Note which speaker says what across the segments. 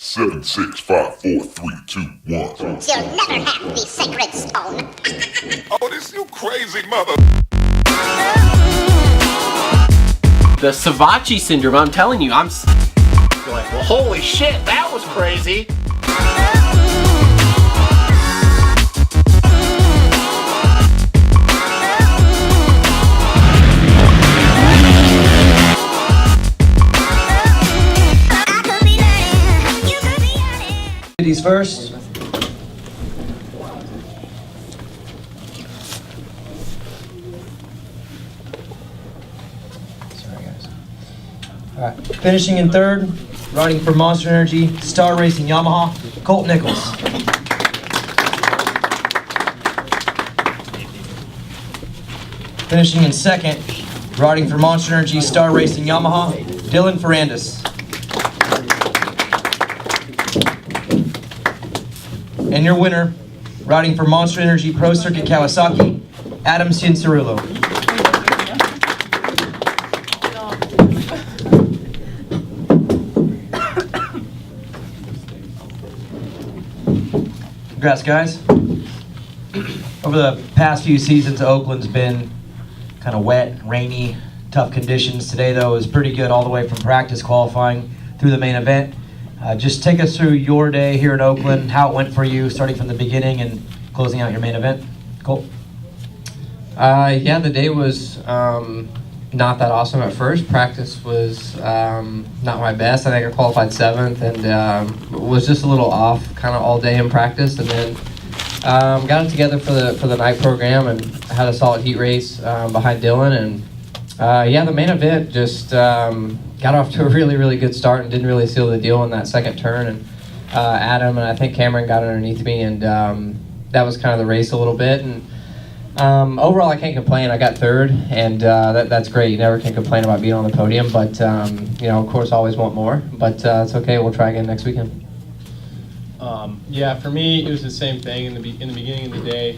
Speaker 1: 7, 6, 5, 4, 3, 2, 1.
Speaker 2: You'll never have the sacred stone.
Speaker 1: Oh, this you crazy mother.
Speaker 3: The Savachi syndrome, I'm telling you, I'm like, well, holy shit, that was crazy.
Speaker 4: Ladies first. Sorry, guys. All right. Finishing in third, riding for Monster Energy, Star Racing Yamaha, Colt Nichols. Finishing in second, riding for Monster Energy, Star Racing Yamaha, Dylan Ferrandis. And your winner, riding for Monster Energy Pro Circuit Kawasaki, cianciarulo. Congrats, guys. Over the past few seasons, Oakland's been kind of wet, rainy, tough conditions. Today, though, is pretty good all the way from practice qualifying through the main event. Just take us through your day here in Oakland, how it went for you, starting from the beginning and closing out your main event. Colt?
Speaker 5: Yeah, the day was not that awesome at first. Practice was not my best. I think I qualified 7th and was just a little off kind of all day in practice. And then got it together for the night program and had a solid heat race behind Dylan. And yeah, the main event just got off to a really, really good start and didn't really seal the deal in that second turn. And Adam and I think Cameron got underneath me, and that was kind of the race a little bit. And overall, I can't complain. I got third, and that's great. You never can complain about being on the podium, but you know, of course, always want more. But it's okay. We'll try again next weekend.
Speaker 6: Yeah, for me, it was the same thing in the beginning of the day.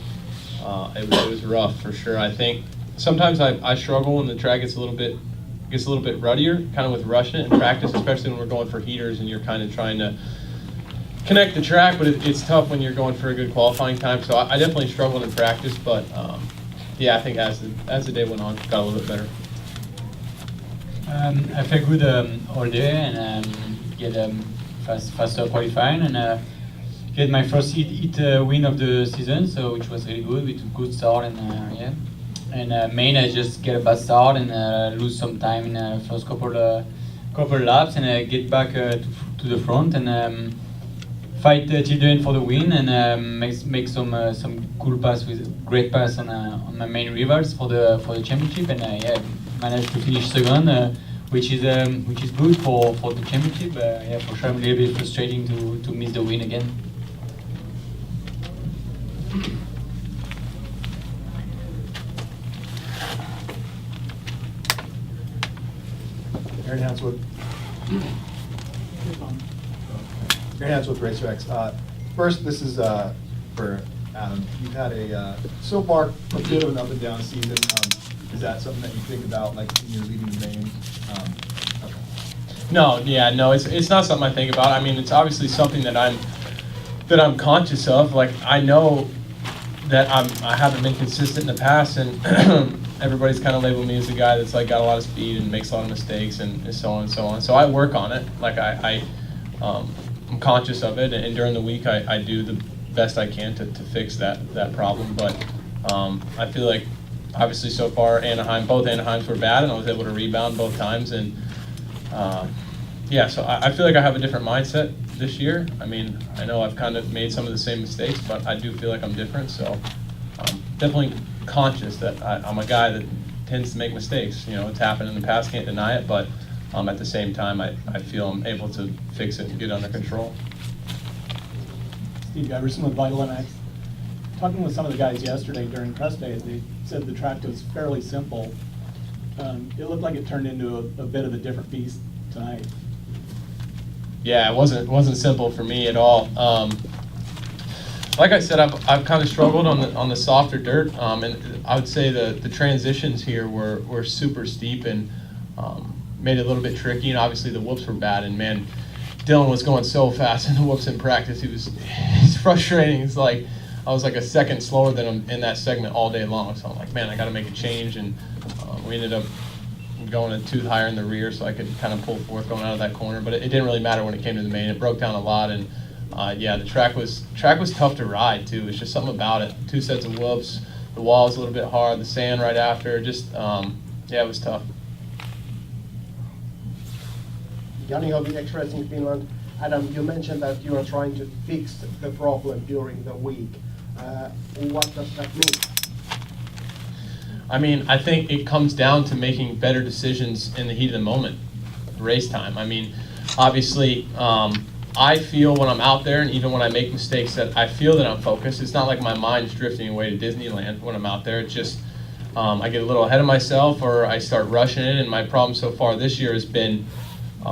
Speaker 6: It was rough for sure. I think sometimes I struggle when the track gets a little bit ruddier, kind of with rushing it in practice, especially when we're going for heaters and you're kind of trying to connect the track, but it's tough when you're going for a good qualifying time. So I definitely struggled in practice, but yeah, I think as the day went on, it got a little bit better.
Speaker 7: I felt good all day and get faster qualifying and get my first heat win of the season, so which was really good. We took a good start and yeah. And main, I just get a bad start and lose some time in the first couple laps and get back to the front and fight till the end for the win and make some cool pass with great pass on my main rivals for the championship and yeah, managed to finish second, which is good for the championship. Yeah, for sure, a little bit frustrating to miss the win again.
Speaker 8: Aaron Hance with RacerX. First, this is for Adam. You've had so far a bit of an up and down season. Is that something that you think about, like when you're leading the main? Okay.
Speaker 6: No, it's not something I think about. I mean, it's obviously something that I'm conscious of. Like, I know that I haven't been consistent in the past, and everybody's kind of labeled me as a guy that's like got a lot of speed and makes a lot of mistakes and so on and so on. So I work on it. Like I'm conscious of it, and during the week I do the best I can to fix that problem. But I feel like obviously so far both Anaheims were bad, and I was able to rebound both times. And yeah, so I feel like I have a different mindset this year. I mean, I know I've kind of made some of the same mistakes, but I do feel like I'm different. So definitely conscious that I'm a guy that tends to make mistakes. You know, it's happened in the past, can't deny it, but at the same time, I feel I'm able to fix it and get under control.
Speaker 9: Steve Iverson with Vital MX. Talking with some of the guys yesterday during press day, they said the track was fairly simple. It looked like it turned into a bit of a different beast tonight.
Speaker 6: Yeah, it wasn't simple for me at all. Like I said, I've kind of struggled on the softer dirt, and I would say the transitions here were super steep and made it a little bit tricky. And obviously the whoops were bad. And man, Dylan was going so fast in the whoops in practice. It's frustrating. It's like I was like a second slower than him in that segment all day long. So I'm like, man, I got to make a change. And we ended up going a tooth higher in the rear so I could kind of pull forth going out of that corner. But it didn't really matter when it came to the main. It broke down a lot. And yeah, the track was tough to ride too. It's just something about it. 2 sets of whoops. The wall was a little bit hard. The sand right after. Just yeah, it was tough.
Speaker 10: Jani Hovi, Express in Finland. Adam, you mentioned that you are trying to fix the problem during the week. What does that mean?
Speaker 6: I mean, I think it comes down to making better decisions in the heat of the moment, race time. I mean, obviously, I feel when I'm out there, and even when I make mistakes, that I feel that I'm focused. It's not like my mind's drifting away to Disneyland when I'm out there. It's just I get a little ahead of myself, or I start rushing it. And my problem so far this year has been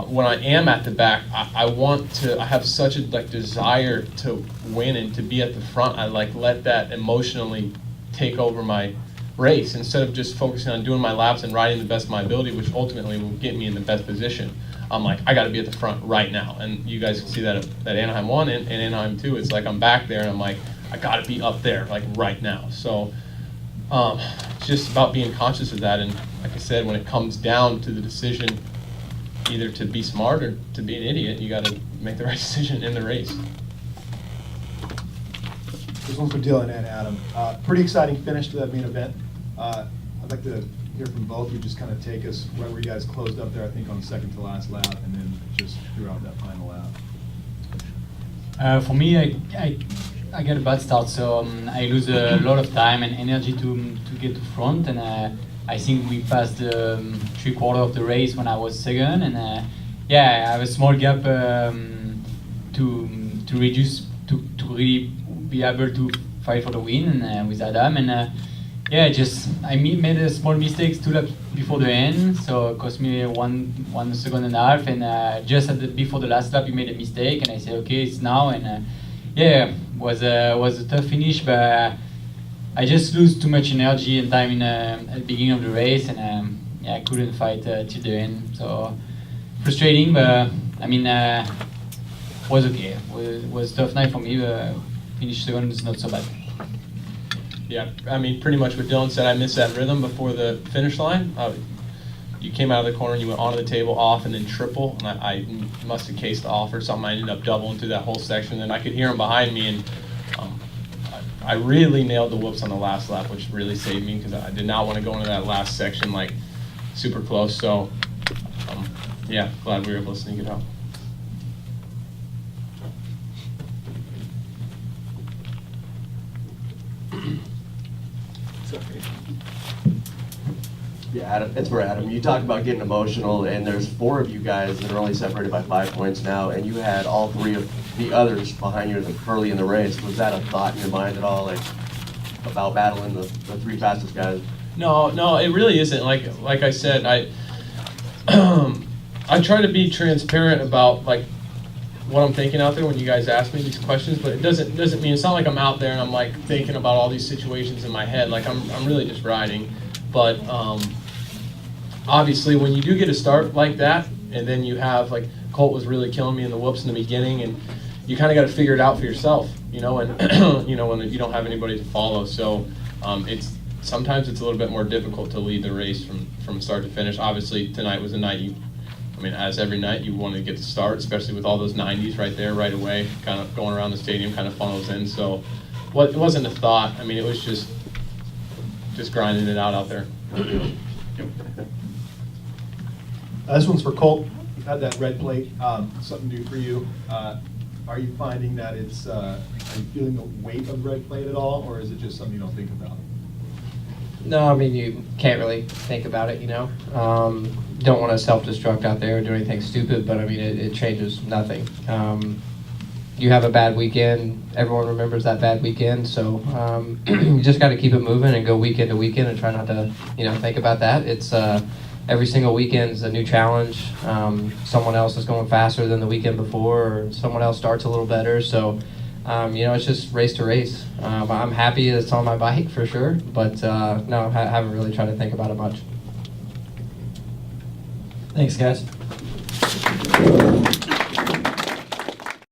Speaker 6: when I am at the back, I have such a desire to win and to be at the front. I let that emotionally take over my race instead of just focusing on doing my laps and riding the best of my ability, which ultimately will get me in the best position. I'm like, I got to be at the front right now. And you guys can see that at Anaheim 1 and Anaheim 2. It's like I'm back there and I'm like, I got to be up there right now. So it's just about being conscious of that. And like I said, when it comes down to the decision, either to be smart or to be an idiot, you got to make the right decision in the race.
Speaker 8: This one's for Dylan and Adam. Pretty exciting finish to that main event. I'd like to hear from both of you, just kind of take us where you guys closed up there, I think on second to last lap, and then just throughout that final lap.
Speaker 7: For me, I get a bad start, so I lose a lot of time and energy to get to front, and I think we passed the 3/4 of the race when I was second, and yeah, I have a small gap to reduce to really be able to fight for the win and with Adam, and yeah, I made a small mistake 2 laps before the end, so it cost me 1 second and a half, and just before the last lap, he made a mistake, and I said, okay, it's now, and yeah, was a tough finish, but I just lose too much energy and time at the beginning of the race, and yeah, I couldn't fight till the end. So frustrating, but I mean, was okay. Was a tough night for me. But finish second is not so bad.
Speaker 6: Yeah, I mean, pretty much what Dylan said. I missed that rhythm before the finish line. You came out of the corner and you went onto the table, off, and then triple. And I must have cased off or something. I ended up doubling through that whole section. And I could hear him behind me, and I really nailed the whoops on the last lap, which really saved me because I did not want to go into that last section super close. So yeah, glad we were able to sneak it out.
Speaker 11: Yeah, Adam, it's for Adam. You talked about getting emotional, and there's 4 of you guys that are only separated by 5 points now, and you had all 3 of the others behind you early in the race. Was that a thought in your mind at all, about battling the 3 fastest guys?
Speaker 6: No, it really isn't. Like I said, I try to be transparent about what I'm thinking out there when you guys ask me these questions, but it doesn't mean, it's not like I'm out there and I'm thinking about all these situations in my head. I'm really just riding. But obviously, when you do get a start like that, and then you have Colt was really killing me in the whoops in the beginning, and you kind of got to figure it out for yourself, and when you don't have anybody to follow. So sometimes it's a little bit more difficult to lead the race from start to finish. Obviously, tonight was a night as every night, you want to get the start, especially with all those 90s right there, right away, kind of going around the stadium, kind of funnels in. So it wasn't a thought. I mean, it was just grinding it out there.
Speaker 8: This one's for Colt. You've had that red plate, something new for you. Are you finding that are you feeling the weight of red plate at all, or is it just something you don't think about?
Speaker 5: No, I mean, you can't really think about it, Don't want to self-destruct out there or do anything stupid, but I mean, it changes nothing. You have a bad weekend, everyone remembers that bad weekend, so you just got to keep it moving and go weekend to weekend and try not to, think about that. It's every single weekend is a new challenge. Someone else is going faster than the weekend before, or someone else starts a little better, so it's just race to race. I'm happy it's on my bike for sure, but no, I haven't really tried to think about it much.
Speaker 4: Thanks, guys.